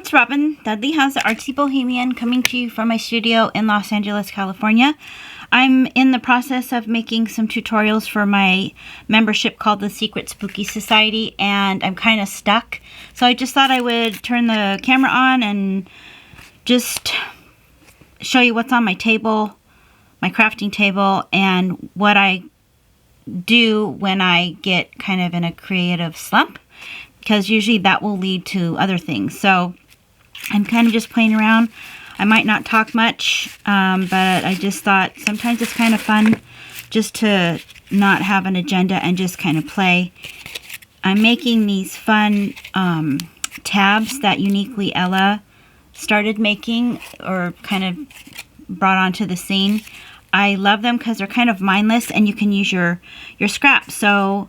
it's Robin Dudley House, the Artsy Bohemian, coming to you from my studio in Los Angeles, California. I'm in the process of making some tutorials for my membership called the Secret Spooky Society, and I'm kind of stuck. So I just thought I would turn the camera on and just show you what's on my table, my crafting table, and what I do when I get kind of in a creative slump, because usually that will lead to other things. So I'm kind of just playing around. I might not talk much, but I just thought sometimes it's kind of fun just to not have an agenda and just kind of play. I'm making these fun tabs that Uniquely Ella started making, or kind of brought onto the scene. I love them because they're kind of mindless and you can use your scraps. So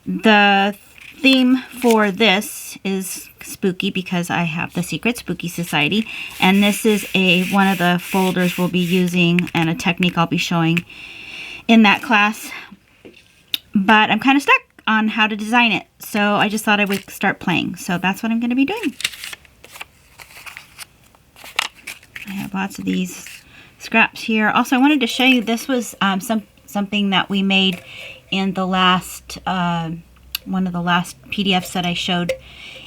the theme for this is spooky because I have the Secret Spooky Society, and this is one of the folders we'll be using and a technique I'll be showing in that class. But I'm kind of stuck on how to design it, so I just thought I would start playing. So that's what I'm going to be doing. I have lots of these scraps here. Also, I wanted to show you, this was something that we made in the last one of the last PDFs that I showed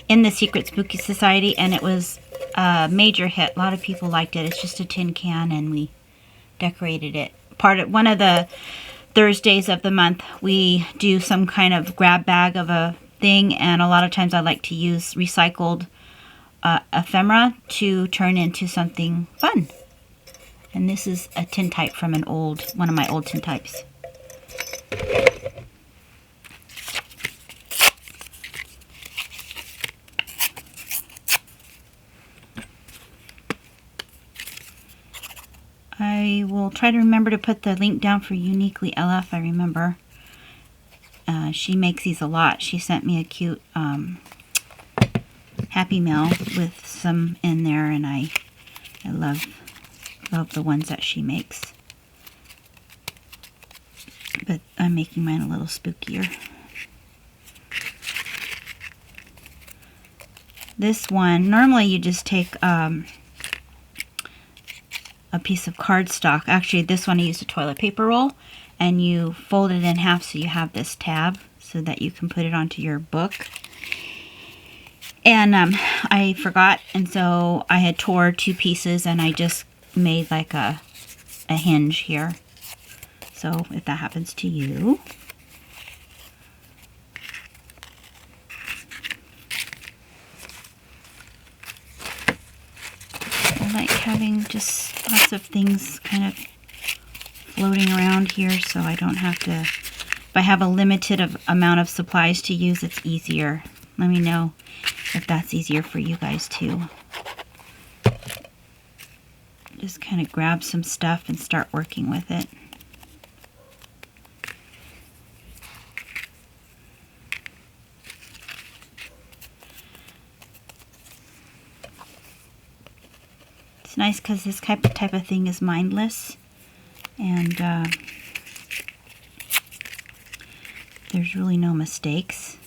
in the Secret Spooky Society, and it was a major hit. A lot of people liked it. It's just a tin can, and we decorated it. One of the Thursdays of the month, we do some kind of grab bag of a thing, and a lot of times I like to use recycled ephemera to turn into something fun. And this is a tintype from one of my old tintypes. I will try to remember to put the link down for Uniquely Ella if I remember. She makes these a lot. She sent me a cute Happy Mail with some in there, and I love the ones that she makes. But I'm making mine a little spookier. This one, normally you just take a piece of cardstock. Actually, this one I used a toilet paper roll, and you fold it in half so you have this tab so that you can put it onto your book. And I forgot, and so I had tore two pieces, and I just made like a hinge here. So if that happens to you, I like having just lots of things kind of floating around here, so I don't have to, if I have a limited amount of supplies to use, it's easier. Let me know if that's easier for you guys too. Just kind of grab some stuff and start working with it. It's nice because this type of thing is mindless, and there's really no mistakes.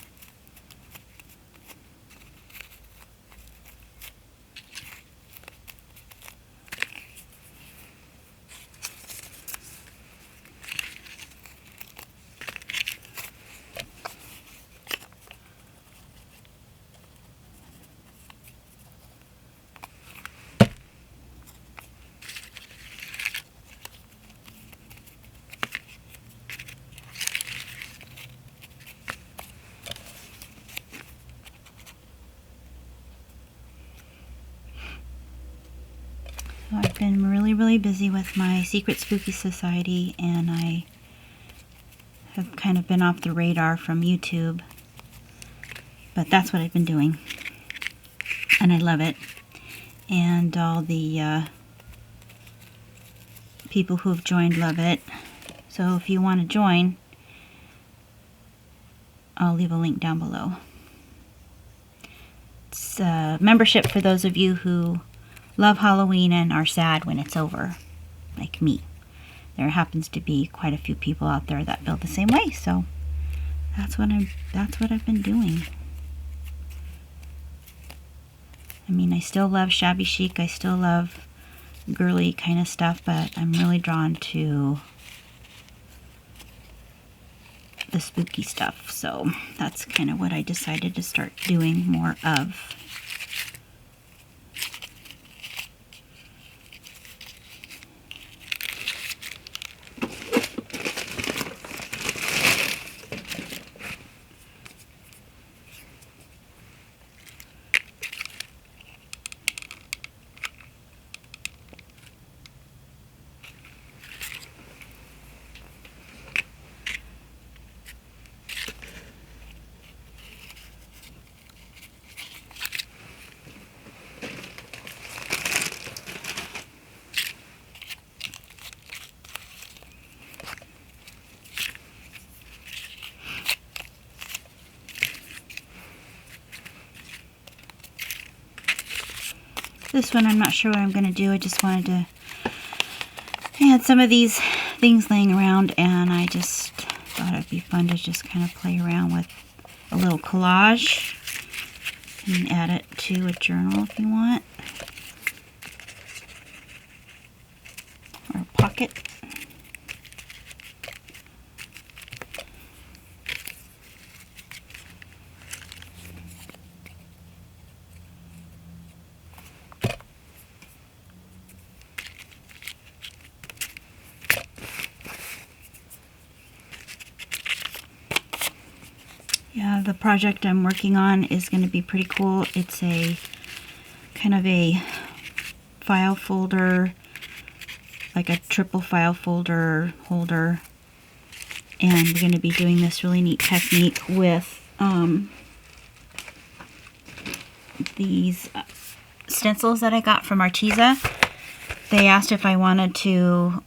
I've been really busy with my Secret Spooky Society, and I have kind of been off the radar from YouTube, but that's what I've been doing, and I love it. And all the people who have joined love it. So if you want to join, I'll leave a link down below. It's membership for those of you who love Halloween and are sad when it's over, like me. There happens to be quite a few people out there that feel the same way, so that's what I've been doing. I mean, I still love shabby chic, I still love girly kind of stuff, but I'm really drawn to the spooky stuff, so that's kind of what I decided to start doing more of. This one I'm not sure what I'm going to do. I just wanted to, I had some of these things laying around and I just thought it'd be fun to just kind of play around with a little collage and add it to a journal if you want, or a pocket. Yeah, the project I'm working on is going to be pretty cool. It's a kind of a file folder, like a triple file folder holder, and we're going to be doing this really neat technique with these stencils that I got from Arteza. They asked if I wanted to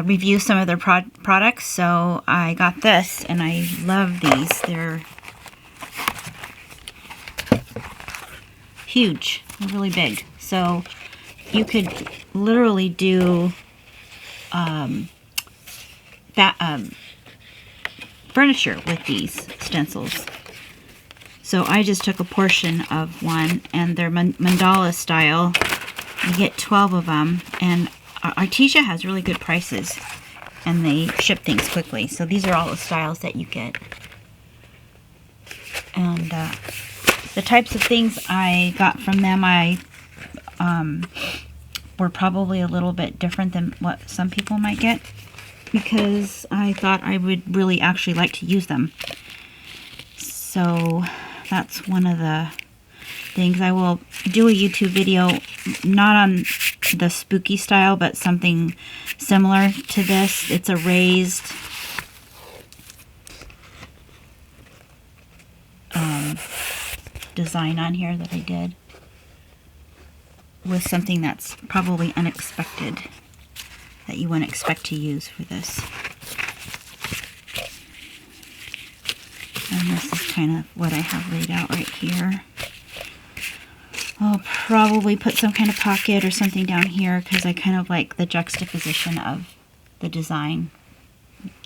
review some of their products, so I got this, and I love these. They're huge. They're really big. So you could literally do furniture with these stencils. So I just took a portion of one, and they're mandala style. You get 12 of them, and Arteza has really good prices, and they ship things quickly. So these are all the styles that you get. And the types of things I got from them, were probably a little bit different than what some people might get, because I thought I would really actually like to use them. So that's one of the things. I will do a YouTube video, not on the spooky style, but something similar to this. It's a raised design on here that I did with something that's probably unexpected, that you wouldn't expect to use for this. And this is kind of what I have laid out right here. I'll probably put some kind of pocket or something down here, because I kind of like the juxtaposition of the design,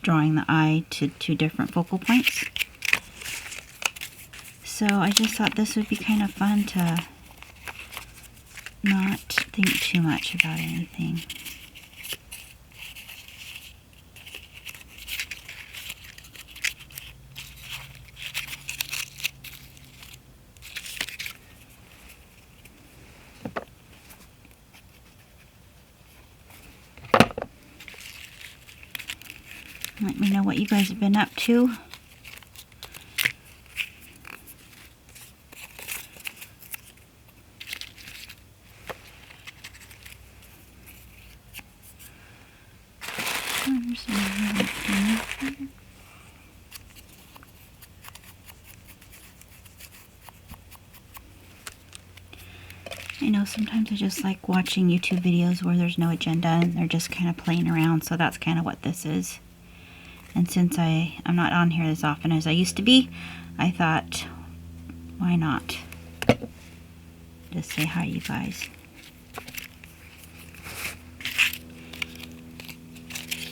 drawing the eye to two different focal points. So I just thought this would be kind of fun to not think too much about anything. Let me know what you guys have been up to. I know sometimes I just like watching YouTube videos where there's no agenda and they're just kind of playing around, so that's kind of what this is. And since I'm not on here as often as I used to be, I thought, why not just say hi, you guys.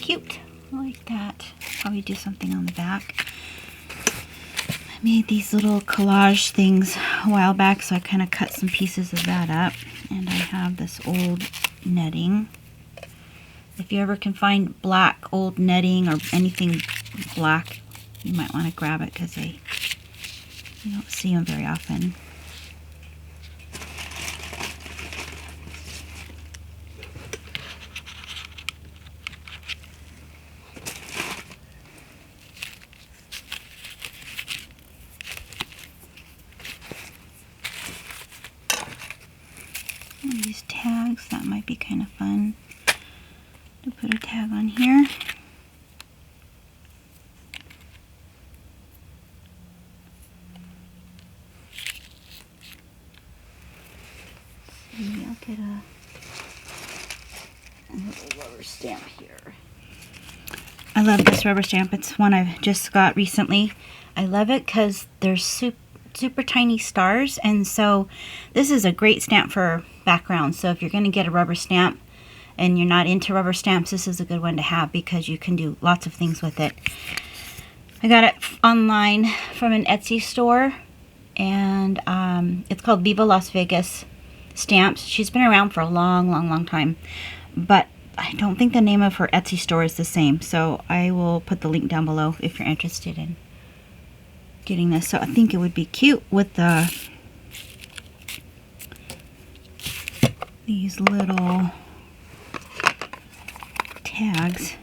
Cute. I like that. Probably do something on the back. I made these little collage things a while back, so I kind of cut some pieces of that up. And I have this old netting. If you ever can find black old netting or anything black, you might want to grab it because you don't see them very often. These tags, that might be kind of fun to put a tag on here. Maybe I'll get a little rubber stamp here. I love this rubber stamp. It's one I've just got recently. I love it because there's super tiny stars, and so this is a great stamp for background. So if you're going to get a rubber stamp and you're not into rubber stamps, this is a good one to have because you can do lots of things with it. I got it online from an Etsy store, and it's called Viva Las Vegas Stamps. She's been around for a long time, but I don't think the name of her Etsy store is the same, so I will put the link down below if you're interested in getting this. So I think it would be cute with these little tags.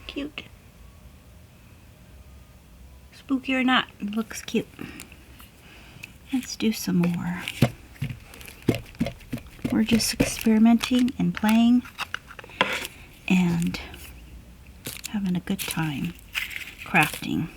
Cute. Spooky or not, it looks cute. Let's do some more. We're just experimenting and playing and having a good time crafting.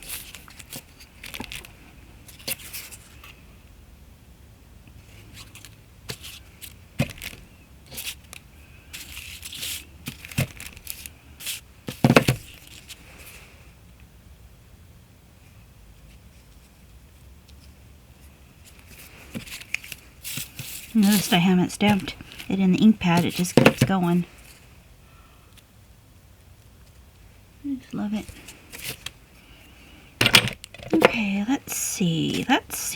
Notice I haven't stamped it in the ink pad, it just keeps going. I just love it. Okay, let's see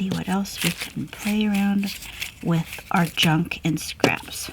what else we can play around with our junk and scraps.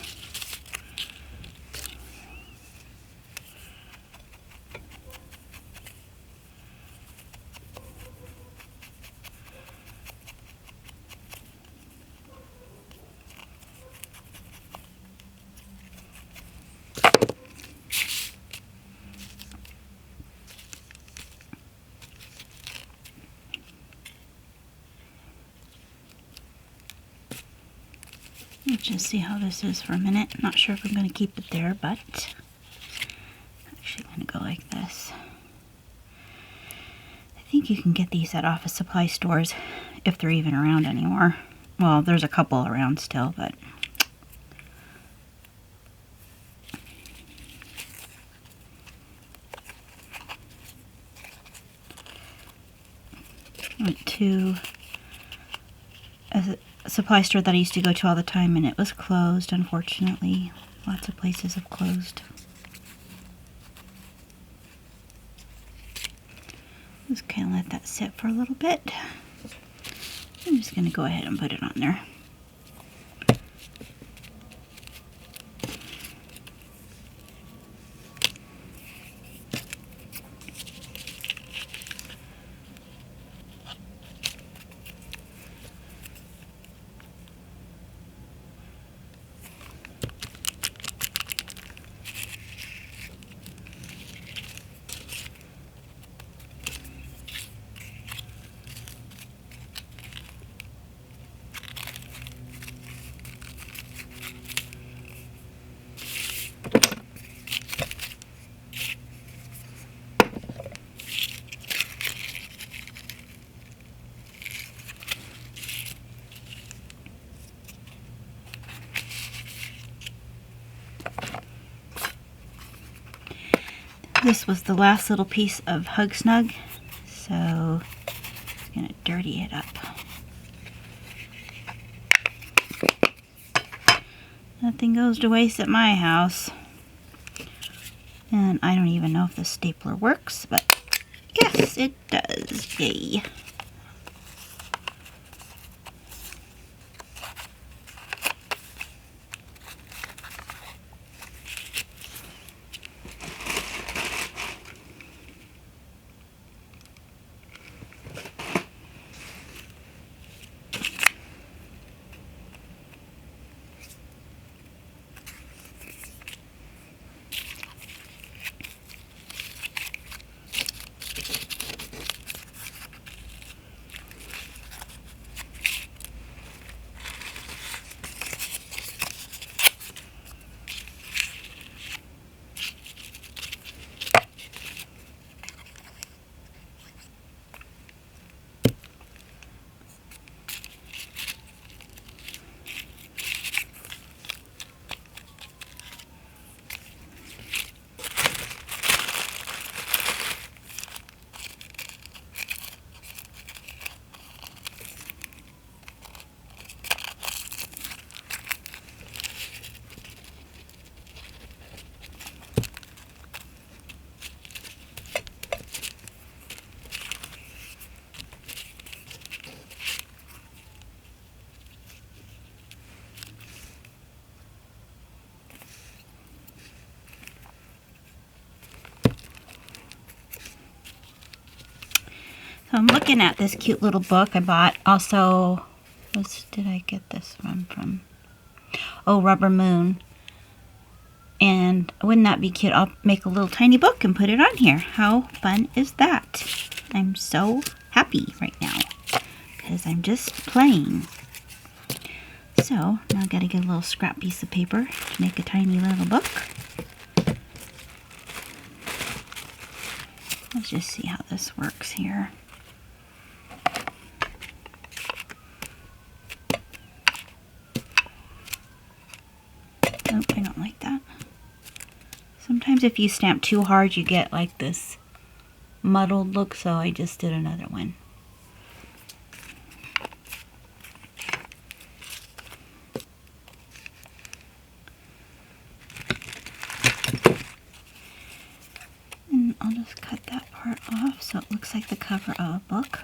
Let's just see how this is for a minute. Not sure if I'm going to keep it there, but I'm actually going to go like this. I think you can get these at office supply stores if they're even around anymore. Well, there's a couple around still, but went to a supply store that I used to go to all the time, and it was closed, unfortunately. Lots of places have closed. Just kind of let that sit for a little bit. I'm just going to go ahead and put it on there. This was the last little piece of Hug Snug, so I'm going to dirty it up. Nothing goes to waste at my house. And I don't even know if the stapler works, but yes, it does. Yay. So I'm looking at this cute little book I bought. Also, did I get this one from? Oh, Rubber Moon. And wouldn't that be cute? I'll make a little tiny book and put it on here. How fun is that? I'm so happy right now because I'm just playing. So now I gotta get a little scrap piece of paper to make a tiny little book. Let's just see how this works here. Nope, I don't like that. Sometimes if you stamp too hard, you get like this muddled look, so I just did another one. And I'll just cut that part off so it looks like the cover of a book.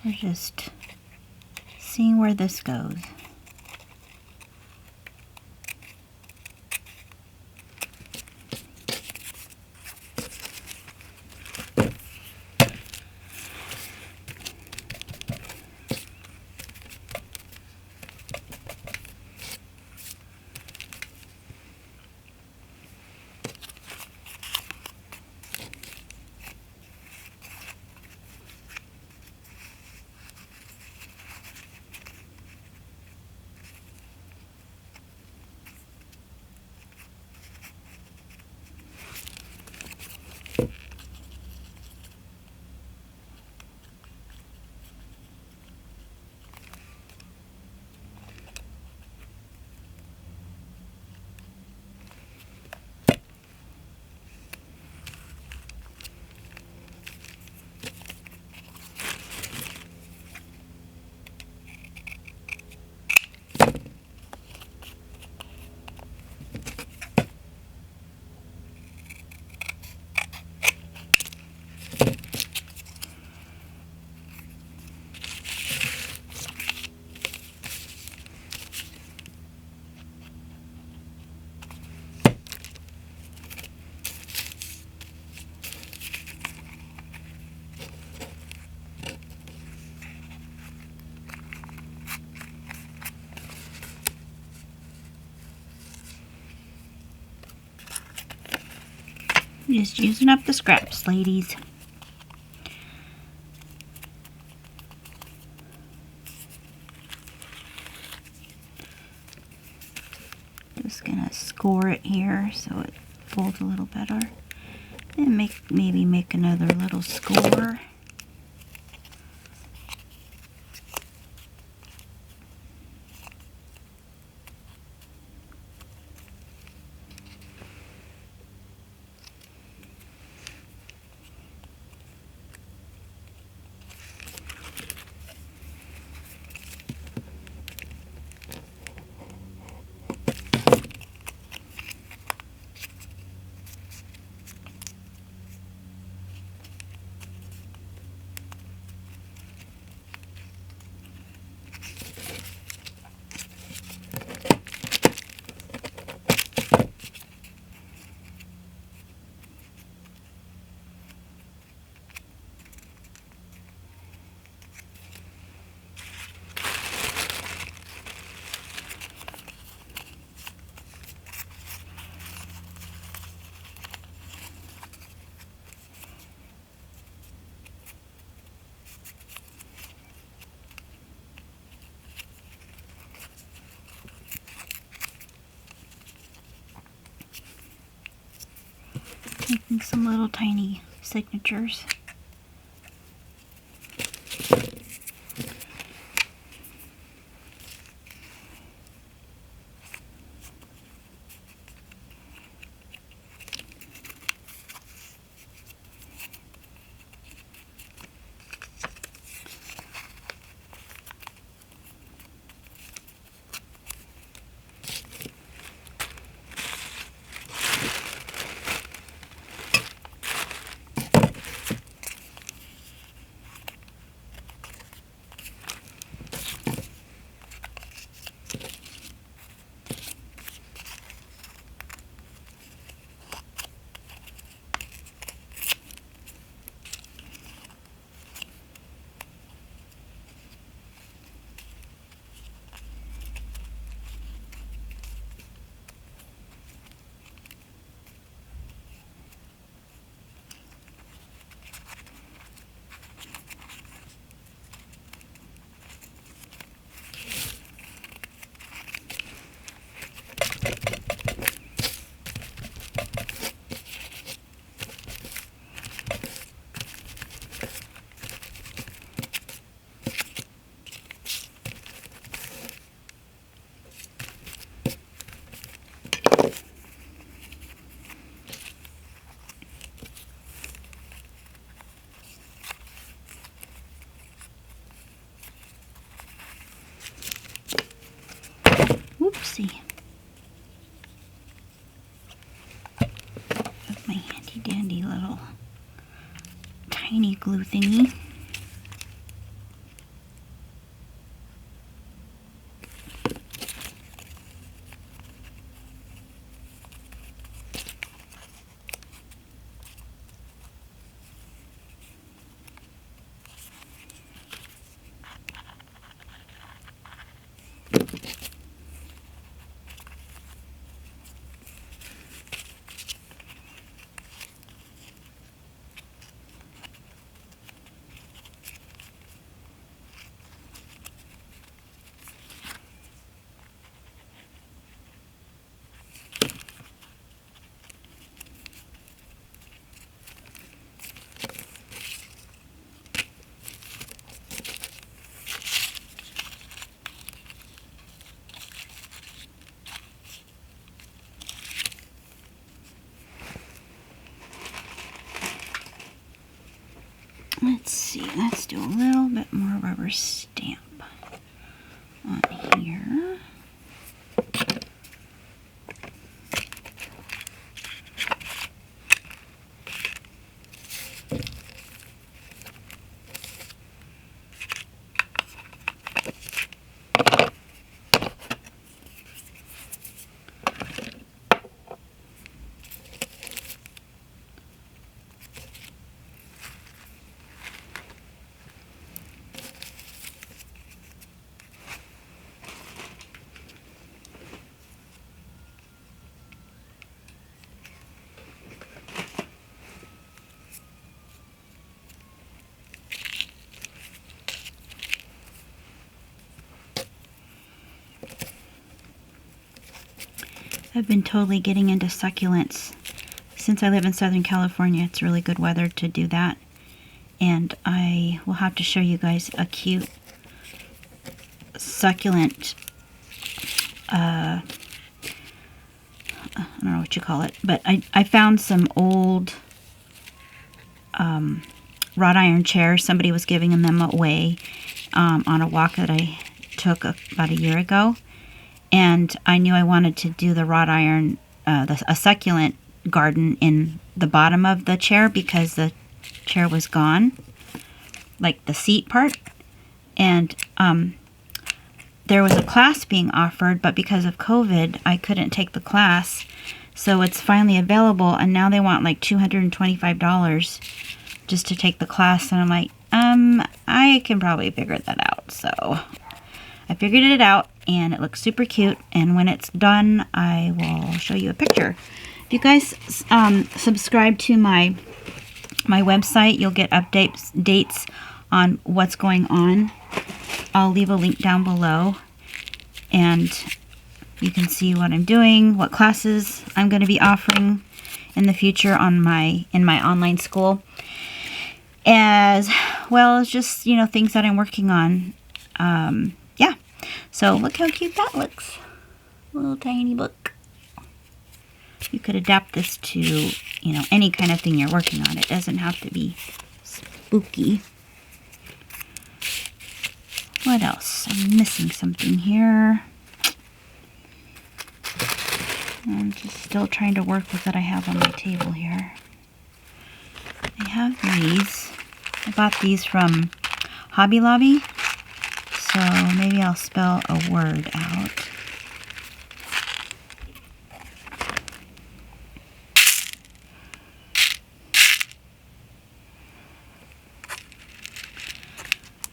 We're just seeing where this goes. Just using up the scraps, ladies. Just gonna score it here so it folds a little better. And maybe make another little score. Making some little tiny signatures. Whoopsie. With my handy dandy little tiny glue thingy. Let's see, let's do a little bit more rubber stamp on here. I've been totally getting into succulents. Since I live in Southern California, it's really good weather to do that. And I will have to show you guys a cute succulent, I don't know what you call it, but I found some old wrought iron chairs. Somebody was giving them away on a walk that I took about a year ago. And I knew I wanted to do the wrought iron, a succulent garden in the bottom of the chair because the chair was gone, like the seat part. And there was a class being offered, but because of COVID, I couldn't take the class. So it's finally available, and now they want like $225 just to take the class. And I'm like, I can probably figure that out. So I figured it out, and it looks super cute. And when it's done, I will show you a picture. If you guys subscribe to my website, you'll get dates on what's going on. I'll leave a link down below, and you can see what I'm doing, what classes I'm going to be offering. in the future on in my online school, as well as just, you know, things that I'm working on. Yeah, so look how cute that looks. Little tiny book. You could adapt this to, you know, any kind of thing you're working on. It doesn't have to be spooky. What else? I'm missing something here. I'm just still trying to work with what I have on my table here. I have these. I bought these from Hobby Lobby. So maybe I'll spell a word out.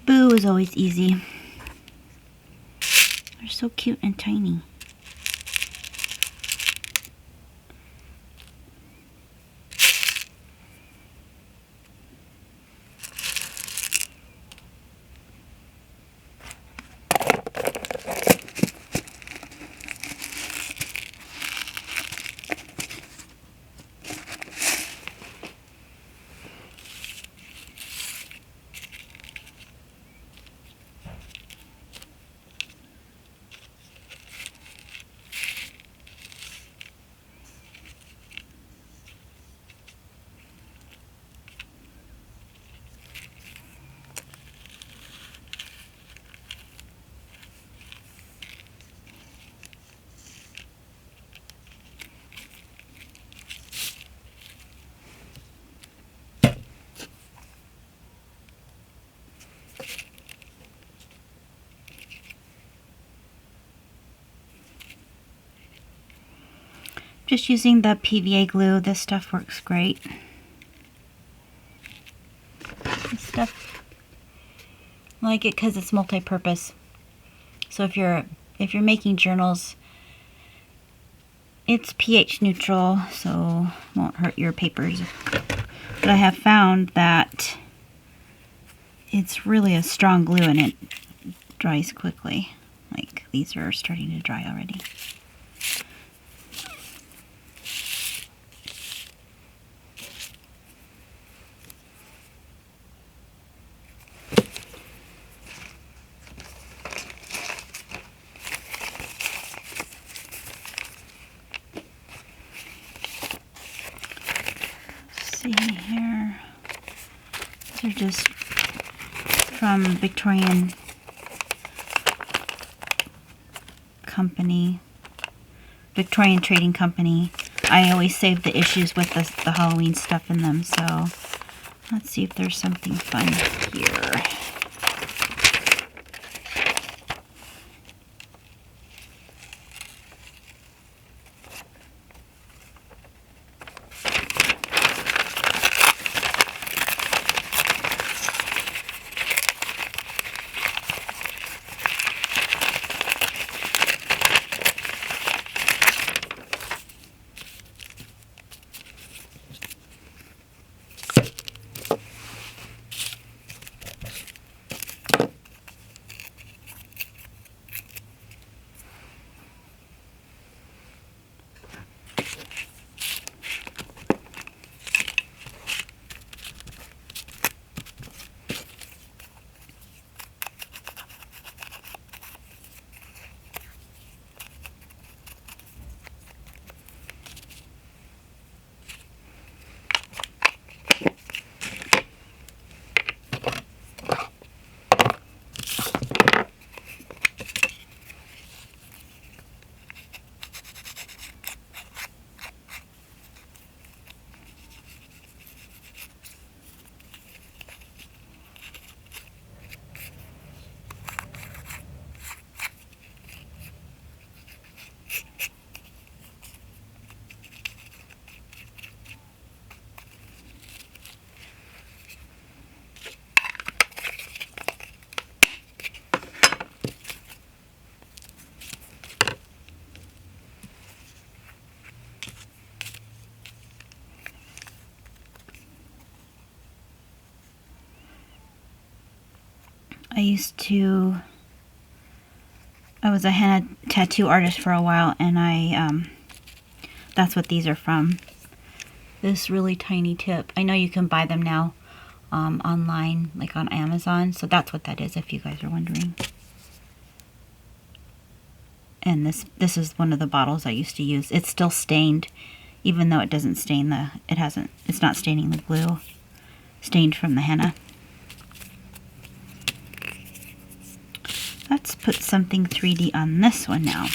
Boo is always easy. They're so cute and tiny. Just using the PVA glue. This stuff works great. This stuff, I like it because it's multi-purpose. So if you're making journals, it's pH neutral, so it won't hurt your papers. But I have found that it's really a strong glue and it dries quickly. Like these are starting to dry already. See here, these are just from Victorian Trading Company. I always save the issues with the Halloween stuff in them, so let's see if there's something fun here. I was a henna tattoo artist for a while, and that's what these are from. this really tiny tip. I know you can buy them now online, like on Amazon. So that's what that is, if you guys are wondering. And this is one of the bottles I used to use. It's still stained, even though it doesn't stain it's not staining the glue. Stained from the henna. Let's put something 3D on this one now.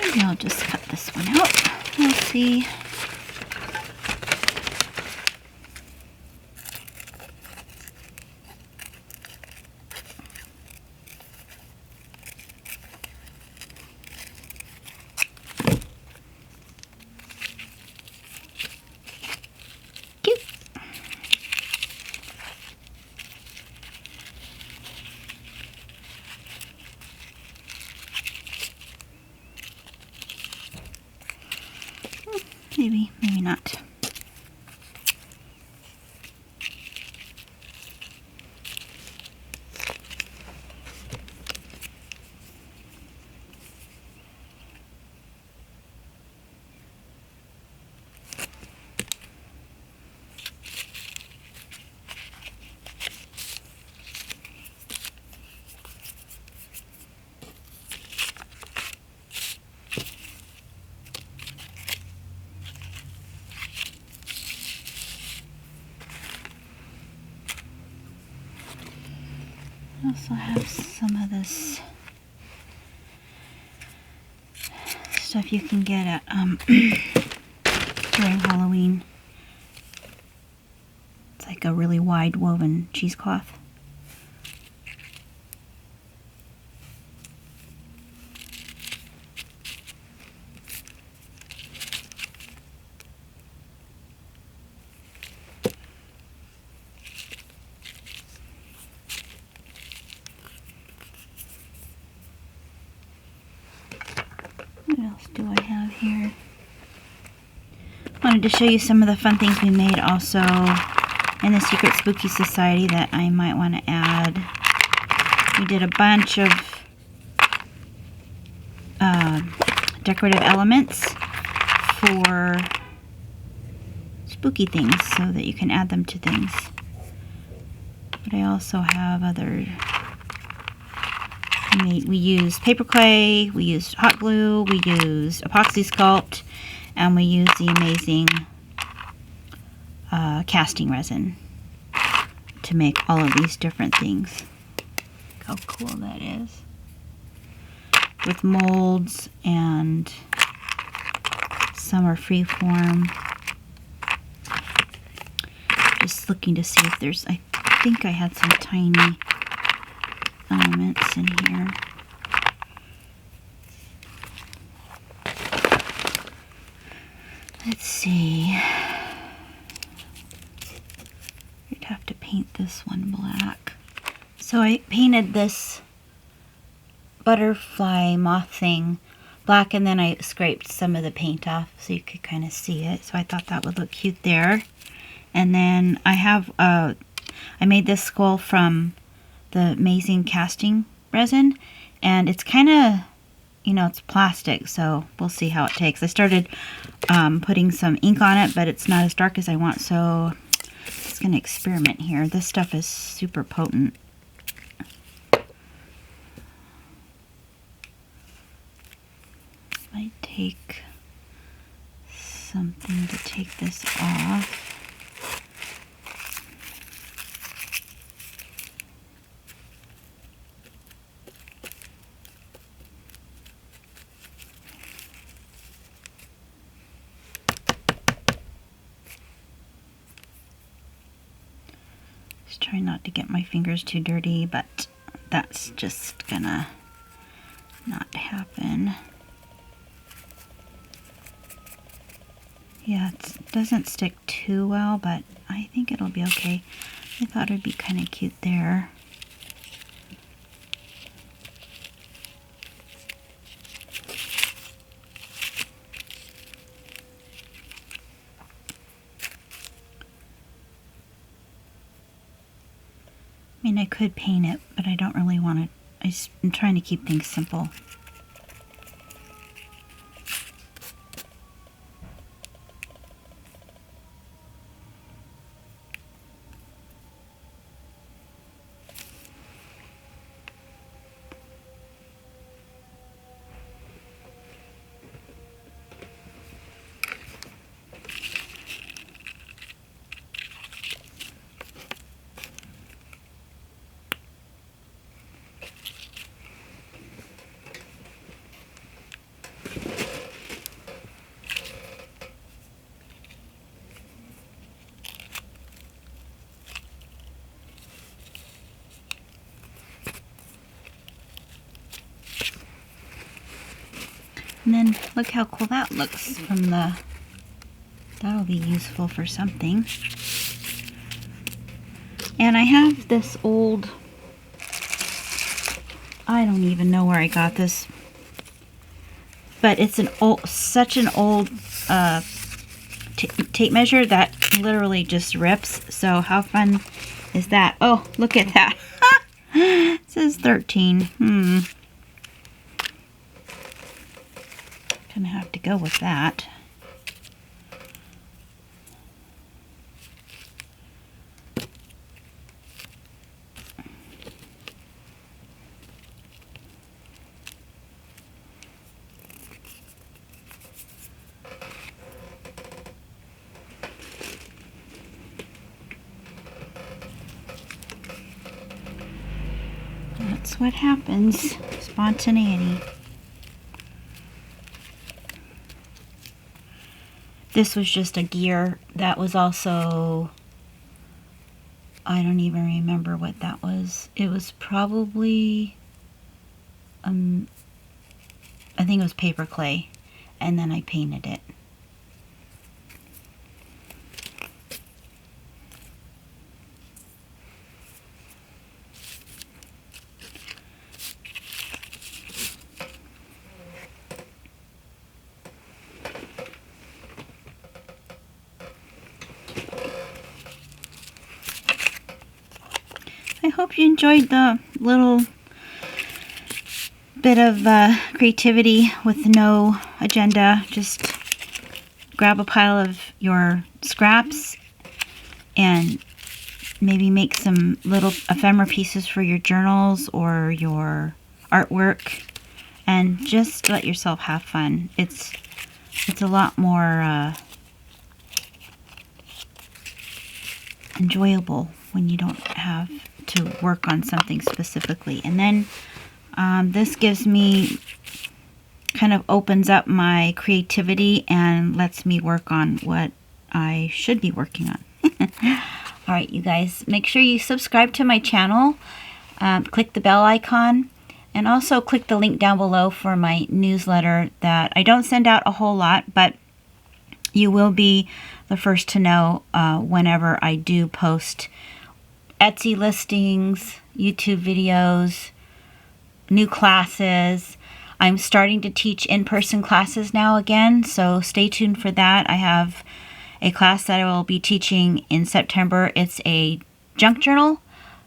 Maybe I'll just cut this one out. We'll see. Cute. Maybe, maybe not. I also have some of this stuff you can get at during Halloween. It's like a really wide woven cheesecloth. What else do I have here? Wanted to show you some of the fun things we made also in the Secret Spooky Society that I might want to add. We did a bunch of decorative elements for spooky things so that you can add them to things. But I also have other... We used paper clay, we used hot glue, we used epoxy sculpt, and we used the amazing casting resin to make all of these different things. Look how cool that is. With molds, and some are freeform. Just looking to see if there's, I think I had some tiny elements in here. Let's see. You'd have to paint this one black. So I painted this butterfly moth thing black, and then I scraped some of the paint off so you could kind of see it. So I thought that would look cute there. And then I have I made this skull from the amazing casting resin, and it's kind of, you know, it's plastic, so we'll see how it takes. I started putting some ink on it, but it's not as dark as I want, so I'm just going to experiment here. This stuff is super potent. I take something to take this off. Just try not to get my fingers too dirty, but that's just gonna not happen. Yeah, it doesn't stick too well, but I think it'll be okay. I thought it'd be kind of cute there. I mean, I could paint it, but I don't really want to. I'm trying to keep things simple. And then look how cool that looks from the, that'll be useful for something. And I have this old, I don't even know where I got this, but it's an old, such an old tape measure that literally just rips. So how fun is that? Oh, look at that. It says 13. Gonna have to go with that. That's what happens. Spontaneity. This was just a gear that was also, I don't even remember what that was. It was probably, I think it was paper clay, and then I painted it. I hope you enjoyed the little bit of creativity with no agenda. Just grab a pile of your scraps and maybe make some little ephemera pieces for your journals or your artwork, and just let yourself have fun. It's a lot more enjoyable when you don't have to work on something specifically. And then this gives me, kind of opens up my creativity and lets me work on what I should be working on. Alright, you guys, make sure you subscribe to my channel, click the bell icon, and also click the link down below for my newsletter that I don't send out a whole lot, but you will be the first to know whenever I do post Etsy listings, YouTube videos, new classes. I'm starting to teach in-person classes now again, so stay tuned for that. I have a class that I will be teaching in September. It's a junk journal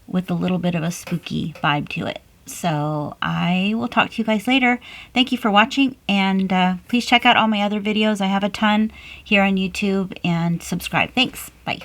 with a little bit of a spooky vibe to it. So I will talk to you guys later. Thank you for watching, and please check out all my other videos. I have a ton here on YouTube, and subscribe. Thanks. Bye.